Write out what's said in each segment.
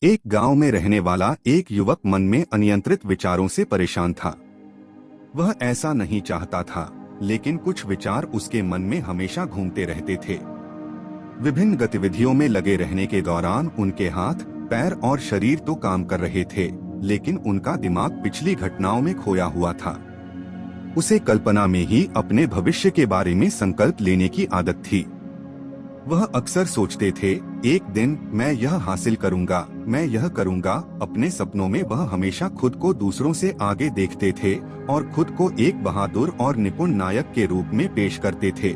एक गांव में रहने वाला एक युवक मन में अनियंत्रित विचारों से परेशान था। वह ऐसा नहीं चाहता था, लेकिन कुछ विचार उसके मन में हमेशा घूमते रहते थे। विभिन्न गतिविधियों में लगे रहने के दौरान उनके हाथ, पैर और शरीर तो काम कर रहे थे, लेकिन उनका दिमाग पिछली घटनाओं में खोया हुआ था। उसे कल्पना में ही अपने भविष्य के बारे में संकल्प लेने की आदत थी। वह अक्सर सोचते थे, एक दिन मैं यह हासिल करूंगा, मैं यह करूंगा। अपने सपनों में वह हमेशा खुद को दूसरों से आगे देखते थे और खुद को एक बहादुर और निपुण नायक के रूप में पेश करते थे।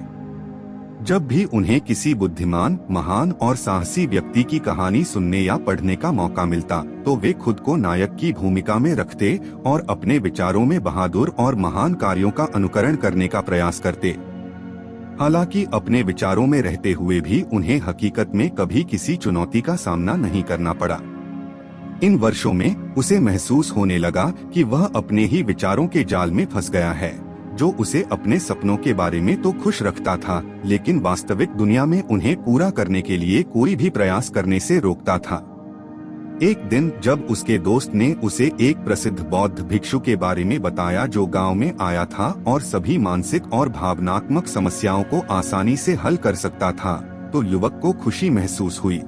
जब भी उन्हें किसी बुद्धिमान, महान और साहसी व्यक्ति की कहानी सुनने या पढ़ने का मौका मिलता, तो वे खुद को नायक की भूमिका में रखते और अपने विचारों में बहादुर और महान कार्यों का अनुकरण करने का प्रयास करते। हालांकि अपने विचारों में रहते हुए भी उन्हें हकीकत में कभी किसी चुनौती का सामना नहीं करना पड़ा। इन वर्षों में उसे महसूस होने लगा कि वह अपने ही विचारों के जाल में फंस गया है, जो उसे अपने सपनों के बारे में तो खुश रखता था, लेकिन वास्तविक दुनिया में उन्हें पूरा करने के लिए कोई भी प्रयास करने से रोकता था। एक दिन जब उसके दोस्त ने उसे एक प्रसिद्ध बौद्ध भिक्षु के बारे में बताया जो गांव में आया था और सभी मानसिक और भावनात्मक समस्याओं को आसानी से हल कर सकता था, तो युवक को खुशी महसूस हुई।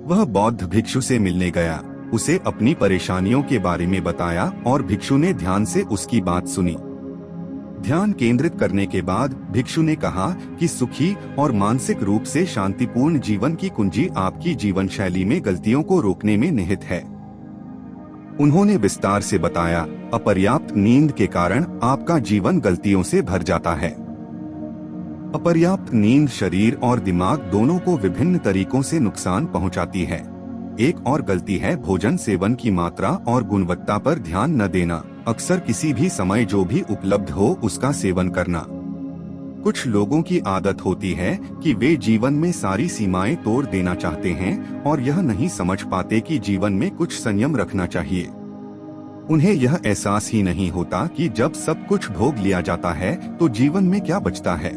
वह बौद्ध भिक्षु से मिलने गया, उसे अपनी परेशानियों के बारे में बताया और भिक्षु ने ध्यान से उसकी बात सुनी। ध्यान केंद्रित करने के बाद भिक्षु ने कहा कि सुखी और मानसिक रूप से शांतिपूर्ण जीवन की कुंजी आपकी जीवन शैली में गलतियों को रोकने में निहित है। उन्होंने विस्तार से बताया, अपर्याप्त नींद के कारण आपका जीवन गलतियों से भर जाता है। अपर्याप्त नींद शरीर और दिमाग दोनों को विभिन्न तरीकों से नुकसान पहुंचाती है। एक और गलती है भोजन सेवन की मात्रा और गुणवत्ता पर ध्यान न देना। अक्सर किसी भी समय जो भी उपलब्ध हो उसका सेवन करना। कुछ लोगों की आदत होती है कि वे जीवन में सारी सीमाएं तोड़ देना चाहते हैं और यह नहीं समझ पाते कि जीवन में कुछ संयम रखना चाहिए। उन्हें यह एहसास ही नहीं होता कि जब सब कुछ भोग लिया जाता है तो जीवन में क्या बचता है।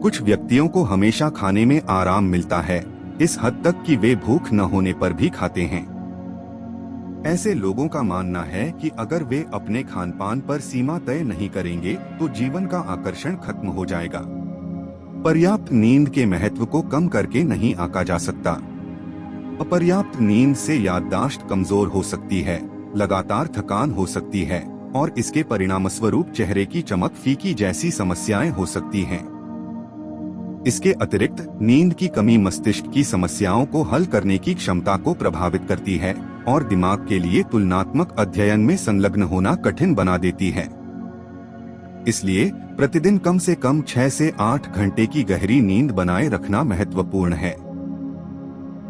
कुछ व्यक्तियों को हमेशा खाने में आराम मिलता है, इस हद तक कि वे भूख न होने पर भी खाते हैं। ऐसे लोगों का मानना है कि अगर वे अपने खानपान पर सीमा तय नहीं करेंगे तो जीवन का आकर्षण खत्म हो जाएगा। पर्याप्त नींद के महत्व को कम करके नहीं आंका जा सकता। अपर्याप्त नींद से याददाश्त कमजोर हो सकती है, लगातार थकान हो सकती है और इसके परिणामस्वरूप चेहरे की चमक फीकी जैसी समस्याएं हो सकती हैं। इसके अतिरिक्त नींद की कमी मस्तिष्क की समस्याओं को हल करने की क्षमता को प्रभावित करती है और दिमाग के लिए तुलनात्मक अध्ययन में संलग्न होना कठिन बना देती है। इसलिए प्रतिदिन कम से कम 6 से 8 घंटे की गहरी नींद बनाए रखना महत्वपूर्ण है।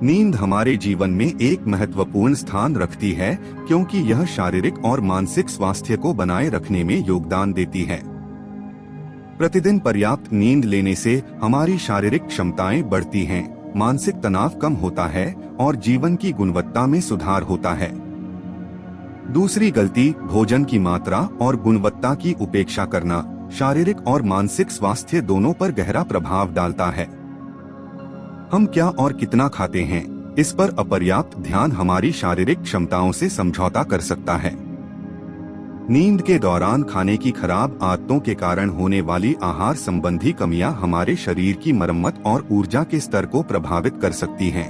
नींद हमारे जीवन में एक महत्वपूर्ण स्थान रखती है क्योंकि यह शारीरिक और मानसिक स्वास्थ्य को बनाए रखने में योगदान देती है। प्रतिदिन पर्याप्त नींद लेने से हमारी शारीरिक क्षमताएं बढ़ती हैं, मानसिक तनाव कम होता है और जीवन की गुणवत्ता में सुधार होता है। दूसरी गलती भोजन की मात्रा और गुणवत्ता की उपेक्षा करना शारीरिक और मानसिक स्वास्थ्य दोनों पर गहरा प्रभाव डालता है। हम क्या और कितना खाते हैं, इस पर अपर्याप्त ध्यान हमारी शारीरिक क्षमताओं से समझौता कर सकता है। नींद के दौरान खाने की खराब आदतों के कारण होने वाली आहार संबंधी कमियां हमारे शरीर की मरम्मत और ऊर्जा के स्तर को प्रभावित कर सकती हैं।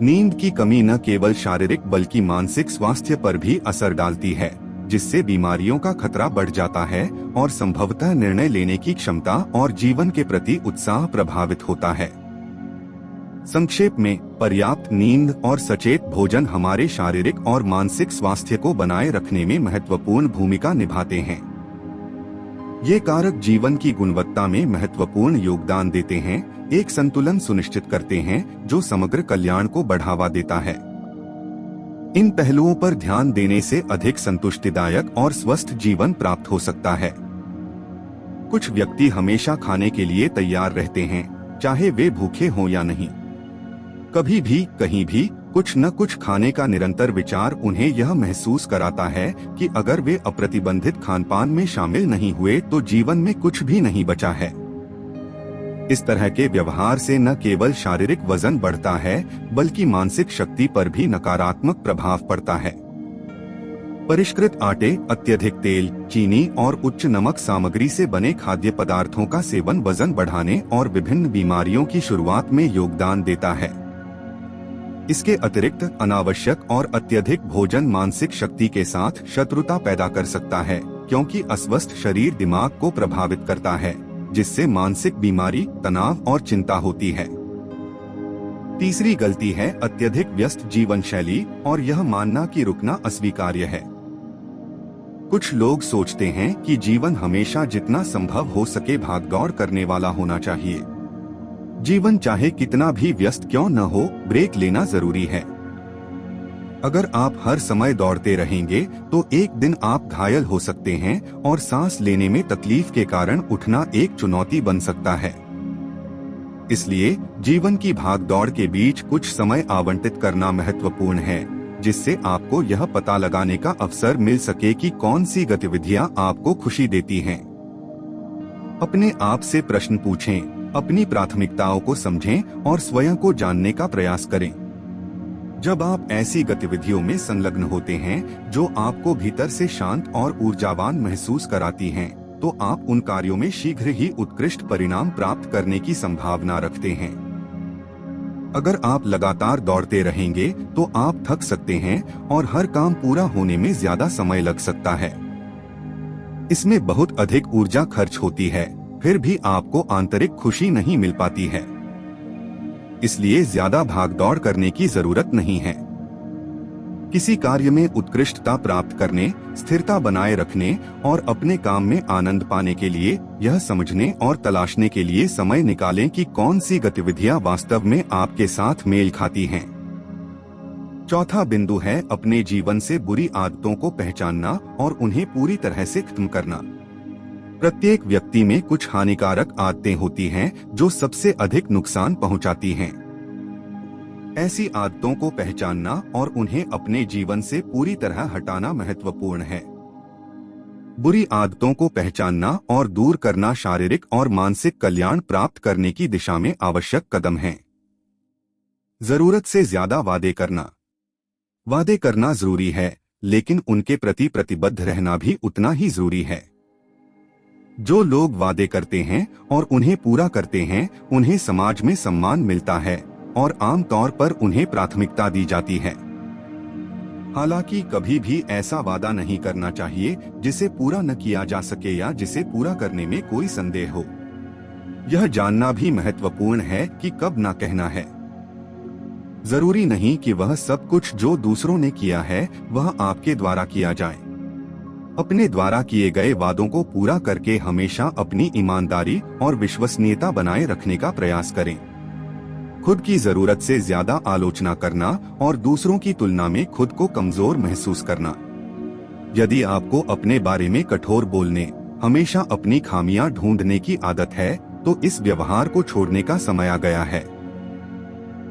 नींद की कमी न केवल शारीरिक बल्कि मानसिक स्वास्थ्य पर भी असर डालती है, जिससे बीमारियों का खतरा बढ़ जाता है और संभवतः निर्णय लेने की क्षमता और जीवन के प्रति उत्साह प्रभावित होता है। संक्षेप में, पर्याप्त नींद और सचेत भोजन हमारे शारीरिक और मानसिक स्वास्थ्य को बनाए रखने में महत्वपूर्ण भूमिका निभाते हैं। ये कारक जीवन की गुणवत्ता में महत्वपूर्ण योगदान देते हैं, एक संतुलन सुनिश्चित करते हैं जो समग्र कल्याण को बढ़ावा देता है। इन पहलुओं पर ध्यान देने से अधिक संतुष्टिदायक और स्वस्थ जीवन प्राप्त हो सकता है। कुछ व्यक्ति हमेशा खाने के लिए तैयार रहते हैं, चाहे वे भूखे हों या नहीं। कभी भी कहीं भी कुछ न कुछ खाने का निरंतर विचार उन्हें यह महसूस कराता है कि अगर वे अप्रतिबंधित खानपान में शामिल नहीं हुए तो जीवन में कुछ भी नहीं बचा है। इस तरह के व्यवहार से न केवल शारीरिक वजन बढ़ता है बल्कि मानसिक शक्ति पर भी नकारात्मक प्रभाव पड़ता है। परिष्कृत आटे, अत्यधिक तेल, चीनी और उच्च नमक सामग्री से बने खाद्य पदार्थों का सेवन वजन बढ़ाने और विभिन्न बीमारियों की शुरुआत में योगदान देता है। इसके अतिरिक्त अनावश्यक और अत्यधिक भोजन मानसिक शक्ति के साथ शत्रुता पैदा कर सकता है, क्योंकि अस्वस्थ शरीर दिमाग को प्रभावित करता है, जिससे मानसिक बीमारी, तनाव और चिंता होती है। तीसरी गलती है अत्यधिक व्यस्त जीवन शैली और यह मानना कि रुकना अस्वीकार्य है। कुछ लोग सोचते हैं कि जीवन हमेशा जितना संभव हो सके भागदौड़ करने वाला होना चाहिए। जीवन चाहे कितना भी व्यस्त क्यों न हो, ब्रेक लेना जरूरी है। अगर आप हर समय दौड़ते रहेंगे तो एक दिन आप घायल हो सकते हैं और सांस लेने में तकलीफ के कारण उठना एक चुनौती बन सकता है। इसलिए जीवन की भागदौड़ के बीच कुछ समय आवंटित करना महत्वपूर्ण है, जिससे आपको यह पता लगाने का अवसर मिल सके कि कौन सी गतिविधियां आपको खुशी देती हैं। अपने आप से प्रश्न पूछें, अपनी प्राथमिकताओं को समझें और स्वयं को जानने का प्रयास करें। जब आप ऐसी गतिविधियों में संलग्न होते हैं जो आपको भीतर से शांत और ऊर्जावान महसूस कराती हैं, तो आप उन कार्यों में शीघ्र ही उत्कृष्ट परिणाम प्राप्त करने की संभावना रखते हैं। अगर आप लगातार दौड़ते रहेंगे तो आप थक सकते हैं और हर काम पूरा होने में ज्यादा समय लग सकता है। इसमें बहुत अधिक ऊर्जा खर्च होती है, फिर भी आपको आंतरिक खुशी नहीं मिल पाती है। इसलिए ज्यादा भागदौड़ करने की जरूरत नहीं है। किसी कार्य में उत्कृष्टता प्राप्त करने, स्थिरता बनाए रखने और अपने काम में आनंद पाने के लिए यह समझने और तलाशने के लिए समय निकालें कि कौन सी गतिविधियां वास्तव में आपके साथ मेल खाती हैं। चौथा बिंदु है अपने जीवन से बुरी आदतों को पहचानना और उन्हें पूरी तरह से खत्म करना। प्रत्येक व्यक्ति में कुछ हानिकारक आदतें होती हैं जो सबसे अधिक नुकसान पहुंचाती हैं। ऐसी आदतों को पहचानना और उन्हें अपने जीवन से पूरी तरह हटाना महत्वपूर्ण है। बुरी आदतों को पहचानना और दूर करना शारीरिक और मानसिक कल्याण प्राप्त करने की दिशा में आवश्यक कदम है। जरूरत से ज्यादा वादे करना। वादे करना जरूरी है, लेकिन उनके प्रति प्रतिबद्ध रहना भी उतना ही जरूरी है। जो लोग वादे करते हैं और उन्हें पूरा करते हैं, उन्हें समाज में सम्मान मिलता है और आमतौर पर उन्हें प्राथमिकता दी जाती है। हालांकि कभी भी ऐसा वादा नहीं करना चाहिए जिसे पूरा न किया जा सके या जिसे पूरा करने में कोई संदेह हो। यह जानना भी महत्वपूर्ण है कि कब न कहना है। जरूरी नहीं कि वह सब कुछ जो दूसरों ने किया है वह आपके द्वारा किया जाए। अपने द्वारा किए गए वादों को पूरा करके हमेशा अपनी ईमानदारी और विश्वसनीयता बनाए रखने का प्रयास करें। खुद की जरूरत से ज्यादा आलोचना करना और दूसरों की तुलना में खुद को कमजोर महसूस करना। यदि आपको अपने बारे में कठोर बोलने, हमेशा अपनी खामियां ढूंढने की आदत है, तो इस व्यवहार को छोड़ने का समय आ गया है।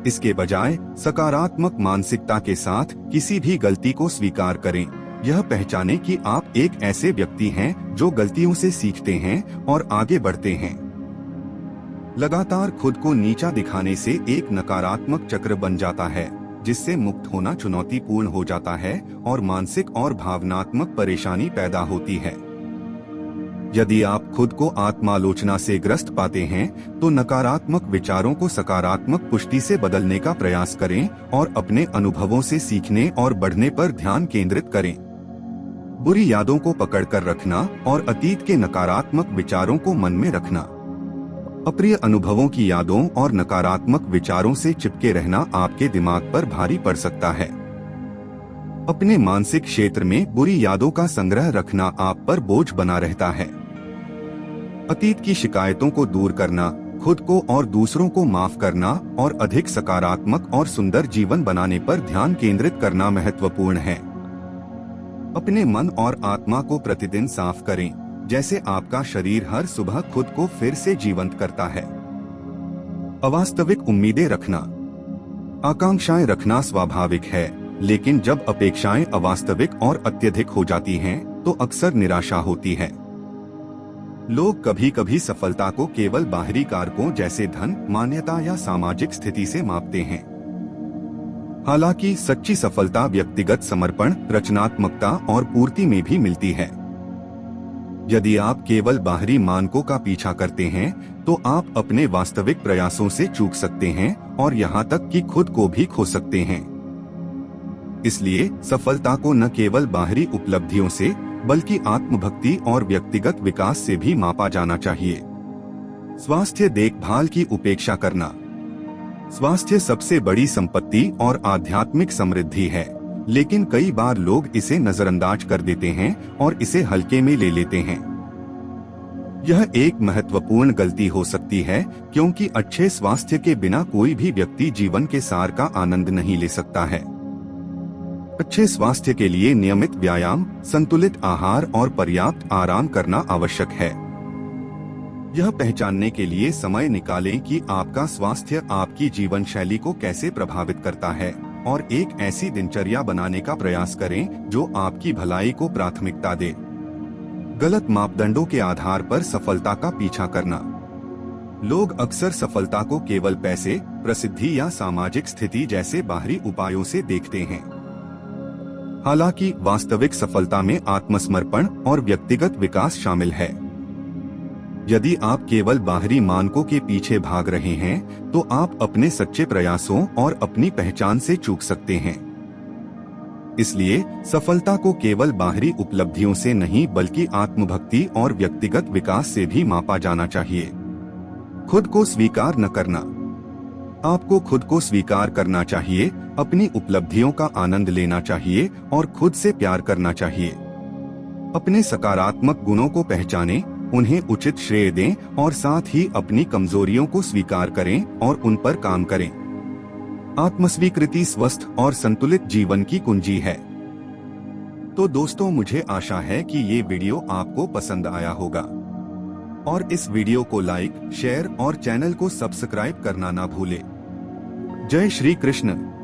इसके बजाय सकारात्मक मानसिकता के साथ किसी भी गलती को स्वीकार करें। यह पहचानें कि आप एक ऐसे व्यक्ति हैं जो गलतियों से सीखते हैं और आगे बढ़ते हैं। लगातार खुद को नीचा दिखाने से एक नकारात्मक चक्र बन जाता है, जिससे मुक्त होना चुनौतीपूर्ण हो जाता है और मानसिक और भावनात्मक परेशानी पैदा होती है। यदि आप खुद को आत्मालोचना से ग्रस्त पाते हैं, तो नकारात्मक विचारों को सकारात्मक पुष्टि से बदलने का प्रयास करें और अपने अनुभवों से सीखने और बढ़ने पर ध्यान केंद्रित करें। बुरी यादों को पकड़कर रखना और अतीत के नकारात्मक विचारों को मन में रखना। अप्रिय अनुभवों की यादों और नकारात्मक विचारों से चिपके रहना आपके दिमाग पर भारी पड़ सकता है। अपने मानसिक क्षेत्र में बुरी यादों का संग्रह रखना आप पर बोझ बना रहता है। अतीत की शिकायतों को दूर करना, खुद को और दूसरों को माफ करना और अधिक सकारात्मक और सुंदर जीवन बनाने पर ध्यान केंद्रित करना महत्वपूर्ण है। अपने मन और आत्मा को प्रतिदिन साफ करें, जैसे आपका शरीर हर सुबह खुद को फिर से जीवंत करता है। अवास्तविक उम्मीदें रखना। आकांक्षाएं रखना स्वाभाविक है, लेकिन जब अपेक्षाएं अवास्तविक और अत्यधिक हो जाती हैं, तो अक्सर निराशा होती है। लोग कभी कभी सफलता को केवल बाहरी कारकों जैसे धन, मान्यता या सामाजिक स्थिति से मापते हैं। हालांकि सच्ची सफलता व्यक्तिगत समर्पण, रचनात्मकता और पूर्ति में भी मिलती है। यदि आप केवल बाहरी मानकों का पीछा करते हैं, तो आप अपने वास्तविक प्रयासों से चूक सकते हैं और यहाँ तक कि खुद को भी खो सकते हैं। इसलिए सफलता को न केवल बाहरी उपलब्धियों से, बल्कि आत्मभक्ति और व्यक्तिगत विकास से भी मापा जाना चाहिए। स्वास्थ्य देखभाल की उपेक्षा करना। स्वास्थ्य सबसे बड़ी संपत्ति और आध्यात्मिक समृद्धि है, लेकिन कई बार लोग इसे नजरअंदाज कर देते हैं और इसे हल्के में ले लेते हैं। यह एक महत्वपूर्ण गलती हो सकती है, क्योंकि अच्छे स्वास्थ्य के बिना कोई भी व्यक्ति जीवन के सार का आनंद नहीं ले सकता है। अच्छे स्वास्थ्य के लिए नियमित व्यायाम, संतुलित आहार और पर्याप्त आराम करना आवश्यक है। यह पहचानने के लिए समय निकालें कि आपका स्वास्थ्य आपकी जीवन शैली को कैसे प्रभावित करता है और एक ऐसी दिनचर्या बनाने का प्रयास करें जो आपकी भलाई को प्राथमिकता दे। गलत मापदंडों के आधार पर सफलता का पीछा करना। लोग अक्सर सफलता को केवल पैसे, प्रसिद्धि या सामाजिक स्थिति जैसे बाहरी उपायों से देखते हैं। हालांकि वास्तविक सफलता में आत्मसमर्पण और व्यक्तिगत विकास शामिल है। यदि आप केवल बाहरी मानकों के पीछे भाग रहे हैं, तो आप अपने सच्चे प्रयासों और अपनी पहचान से चूक सकते हैं। इसलिए सफलता को केवल बाहरी उपलब्धियों से नहीं, बल्कि आत्मभक्ति और व्यक्तिगत विकास से भी मापा जाना चाहिए। खुद को स्वीकार न करना। आपको खुद को स्वीकार करना चाहिए, अपनी उपलब्धियों का आनंद लेना चाहिए और खुद से प्यार करना चाहिए। अपने सकारात्मक गुणों को पहचानें, उन्हें उचित श्रेय दें और साथ ही अपनी कमजोरियों को स्वीकार करें और उन पर काम करें। आत्मस्वीकृति स्वस्थ और संतुलित जीवन की कुंजी है। तो दोस्तों, मुझे आशा है कि ये वीडियो आपको पसंद आया होगा और इस वीडियो को लाइक, शेयर और चैनल को सब्सक्राइब करना ना भूलें। जय श्री कृष्ण।